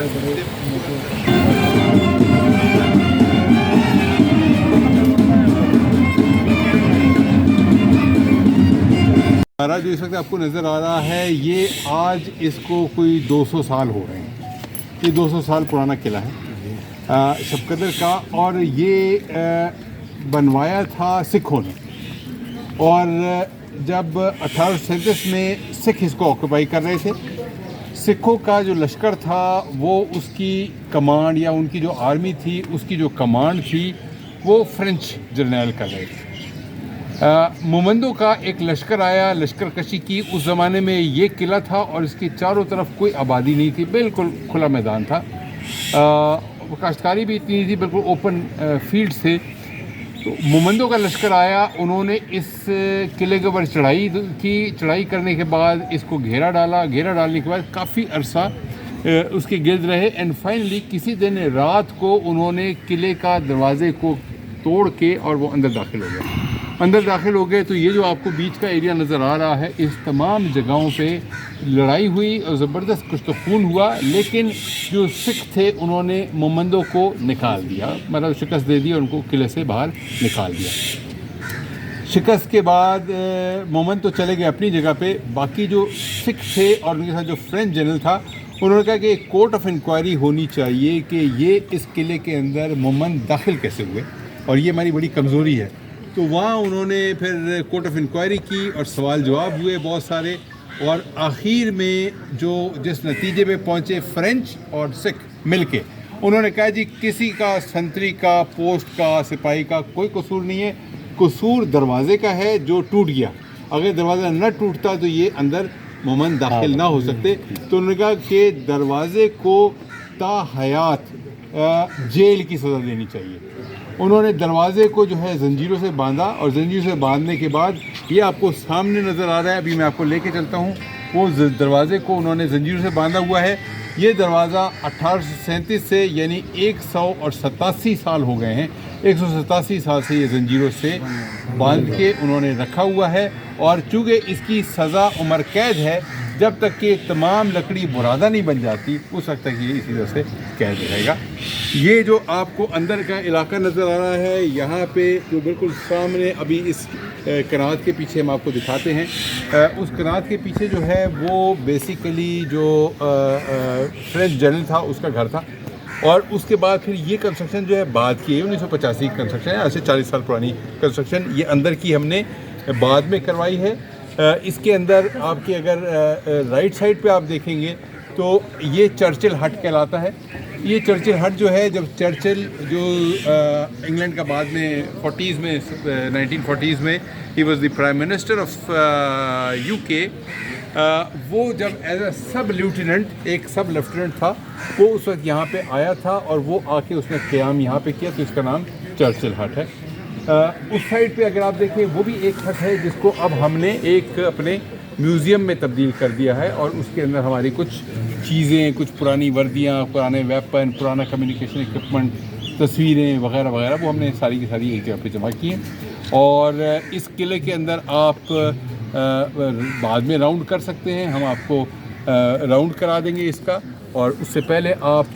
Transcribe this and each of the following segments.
जो इस वक्त आपको नज़र आ रहा है, ये आज इसको कोई 200 साल हो रहे हैं। ये 200 साल पुराना किला है शबकदर का, और ये बनवाया था सिखों ने। और जब 1837 में सिख इसको ऑक्यूपाई कर रहे थे, सिखों का जो लश्कर था वो उसकी कमांड या उनकी जो आर्मी थी उसकी जो कमांड थी वो फ्रेंच जर्नैल कर रहे थे। मोमंदो का एक लश्कर आया, लश्कर कशी की। उस ज़माने में ये किला था और इसके चारों तरफ कोई आबादी नहीं थी, बिल्कुल खुला मैदान था। काश्तकारी भी इतनी नहीं थी, बिल्कुल ओपन फील्ड्स थे। तो मोमंदो का लश्कर आया, उन्होंने इस किले के ऊपर चढ़ाई की। चढ़ाई करने के बाद इसको घेरा डाला। घेरा डालने के बाद काफ़ी अरसा उसके गिर्द रहे, एंड फाइनली किसी दिन रात को उन्होंने किले का दरवाजे को तोड़ के और वो अंदर दाखिल हो गए। अंदर दाखिल हो गए तो ये जो आपको बीच का एरिया नज़र आ रहा है, इस तमाम जगहों पे लड़ाई हुई और ज़बरदस्त कुछ तो खून हुआ, लेकिन जो सिख थे उन्होंने मोमंदो को निकाल दिया, मतलब शिकस्त दे दी और उनको किले से बाहर निकाल दिया। शिकस्त के बाद मोमंदो चले गए अपनी जगह पे। बाकी जो सिख थे और उनके साथ जो फ्रेंच जनरल था, उन्होंने कहा कि एक कोर्ट ऑफ इंक्वायरी होनी चाहिए कि ये इस किले के अंदर मोमंद दाखिल कैसे हुए, और ये हमारी बड़ी कमज़ोरी है। तो वहाँ उन्होंने फिर कोर्ट ऑफ इंक्वायरी की और सवाल जवाब हुए बहुत सारे, और आखिर में जिस नतीजे पे पहुँचे फ्रेंच और सिख मिलके, उन्होंने कहा जी किसी का संतरी का, पोस्ट का, सिपाही का कोई कसूर नहीं है, कसूर दरवाजे का है जो टूट गया। अगर दरवाज़ा न टूटता तो ये अंदर मोमन दाखिल ना हो सकते। तो उन्होंने कहा कि दरवाजे को ताहयात जेल की सज़ा देनी चाहिए। उन्होंने दरवाजे को जो है ज़ंजीरों से बांधा, और ज़ंजीरों से बांधने के बाद ये आपको सामने नज़र आ रहा है, अभी मैं आपको लेके चलता हूँ। वो दरवाजे को उन्होंने ज़ंजीरों से बांधा हुआ है। ये दरवाज़ा 1837 से, यानी 187 साल हो गए हैं, 187 साल से ये ज़ंजीरों से बांध के उन्होंने रखा हुआ है। और चूँकि इसकी सज़ा उम्र कैद है, जब तक कि तमाम लकड़ी बुरादा नहीं बन जाती उस वक्त तक ये इसी तरह से कैद रहेगा। ये जो आपको अंदर का इलाका नज़र आ रहा है, यहाँ पे जो बिल्कुल सामने अभी इस कनात के पीछे हम आपको दिखाते हैं, उस कनात के पीछे जो है वो बेसिकली जो फ्रेंच जनरल था उसका घर था। और उसके बाद फिर ये कंस्ट्रक्शन जो है बाद की 1985 की कंस्ट्रक्शन है, आज से 40 साल पुरानी कंस्ट्रक्शन। ये अंदर की हमने बाद में करवाई है। इसके अंदर आपके अगर राइट साइड पे आप देखेंगे तो ये चर्चिल हट कहलाता है। ये चर्चिल हट जो है, जब चर्चिल जो इंग्लैंड का बाद में 40s में 1940s में he was the prime minister of UK, वो जब एज अ सब लेफ्टिनेंट, एक सब लेफ्टिनेंट था, वो उस वक्त यहाँ पे आया था और वो आके उसने क़याम यहाँ पे किया, तो इसका नाम चर्चिल हट है। उस साइड पे अगर आप देखें वो भी एक हट है जिसको अब हमने एक अपने म्यूज़ियम में तब्दील कर दिया है, और उसके अंदर हमारी कुछ चीज़ें, कुछ पुरानी वर्दियाँ, पुराने वेपन, पुराना कम्युनिकेशन इक्विपमेंट, तस्वीरें वगैरह वगैरह, वो हमने सारी की सारी एक जगह पे जमा की हैं। और इस किले के अंदर आप बाद में राउंड कर सकते हैं, हम आपको राउंड करा देंगे इसका। और उससे पहले आप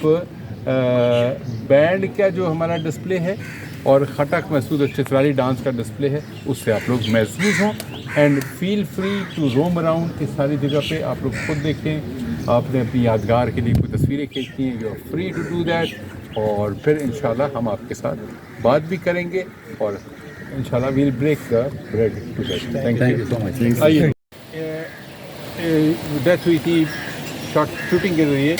बैंड का जो हमारा डिस्प्ले है और खटक मसूद चित्राली डांस का डिस्प्ले है, उससे आप लोग महसूस हों। And feel free to roam around, इस सारी जगह पे आप लोग खुद देखें। आपने अपनी यादगार के लिए कोई तस्वीरें खींचनी हैं, you are free to do that. और फिर इंशाल्लाह हम आपके साथ बात भी करेंगे, और इंशाल्लाह we'll break the bread together. Thank you so much. आइए, डेथ हुई थी शूटिंग के ज़रिए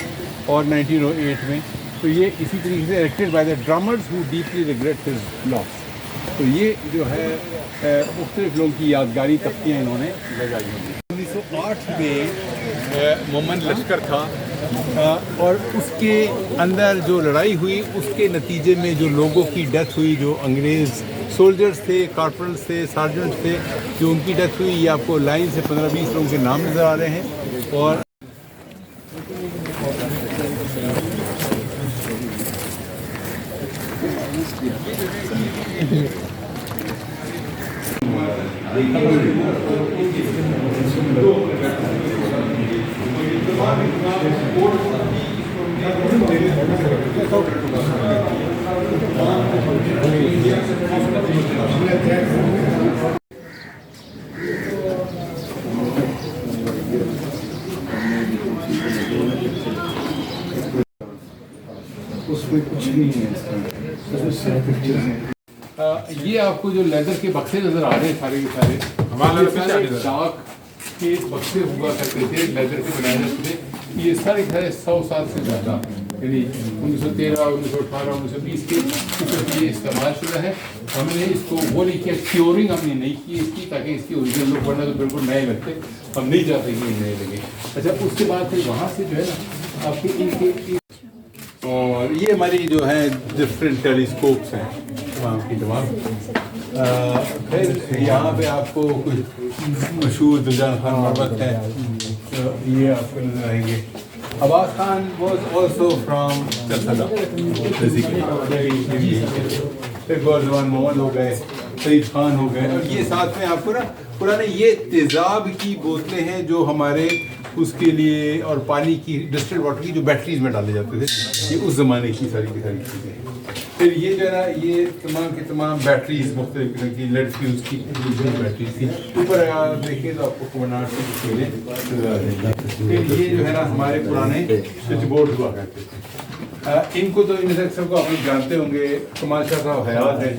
और 1908 में, तो ये इसी तरीके से erected by the drummers who deeply regret his loss. तो ये जो है मुख्तलिफ लोगों की यादगारी तख्तियाँ इन्होंने लगाई होंगी। 1908 में मोमन लश्कर था, और उसके अंदर जो लड़ाई हुई उसके नतीजे में जो लोगों की डेथ हुई, जो अंग्रेज़ सोल्जर्स थे, कॉर्पोरल्स थे, सार्जेंट्स थे, जो उनकी डेथ हुई, ये आपको लाइन से 15-20 लोगों के नाम नज़र आ रहे हैं। और اس میں کچھ نہیں ہے اس طرح، بس صرف پکچرز ہیں. یہ آپ کو جو لیدر کے بکسے نظر آ رہے ہیں سارے کے سارے ہمارے ڈاک کے بکسے ہوا کرتے تھے، لیدر کے بنائے جاتے تھے. یہ سارے کے سارے 100 سال سے زیادہ، یعنی 1913 1918 1920 کے یہ استعمال شدہ ہے. ہم نے اس کو وہ نہیں کیا، کیورنگ ہم نے نہیں کی اس کی تاکہ اس کی اوریجنل لوگ ورنہ تو بالکل نئے لگتے. ہم نہیں چاہتے کہ یہ نئے لگے. اچھا اس کے بعد پھر وہاں سے جو ہے نا آپ کے ان کے، اور یہ ہماری جو ہے ڈفرینٹ ٹیلیسکوپس ہیں تمام کی تمام. پھر یہاں پہ آپ کو کچھ مشہور دلجان خان مربت ہے، یہ آپ کو نظر آئیں گے. Abbas Khan was also from Calcutta basically. پھر گورزمان محمد ہو گئے، سعید خان ہو گئے. اور یہ ساتھ میں آپ کو نا پرانے یہ تیزاب کی بوتلیں ہیں جو ہمارے اس کے لیے، اور پانی کی ڈسٹل واٹر کی جو بیٹریز میں ڈالے جاتے تھے، یہ اس زمانے کی ساری چیزیں ہیں. پھر یہ جو ہے نا یہ تمام کی تمام بیٹریز مختلف قسم کی لیڈ فیوز کی بیٹریز تھی. اوپر اگر آپ دیکھیں تو آپ کو کومناٹ کی تصویریں نظر آ جائیں گی. پھر یہ جو ہے نا ہمارے پرانے سوئچ بورڈ ہوا کرتے تھے. ان کو تو ان میں سب کو آپ لوگ جانتے ہوں گے. کمال شاہ صاحب حیات ہے،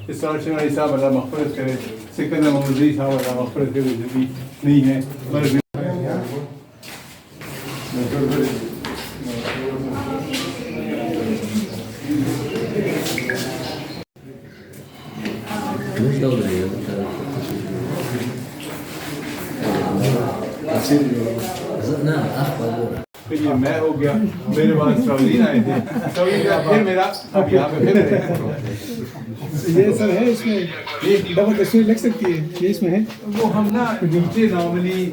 اسرار شاہ علی صاحب اللہ مغفرت کرے، سکندر محمد علی صاحب اللہ مغفرت کرے جو بھی نہیں ہے. پھر یہ میں ہو گیا، میرے بعد سعودین آئے تھے، سعودین کا پھر میرا اب یہاں پہ پھر یہ سر ہے اس میں یہ ڈبل تصویر لگ سکتی ہے، یہ اس میں ہے. وہ ہم نا نیچے نارملی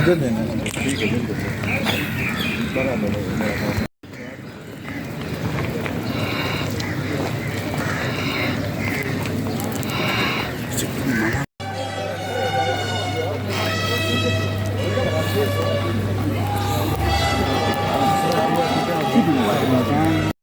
مجھے دینا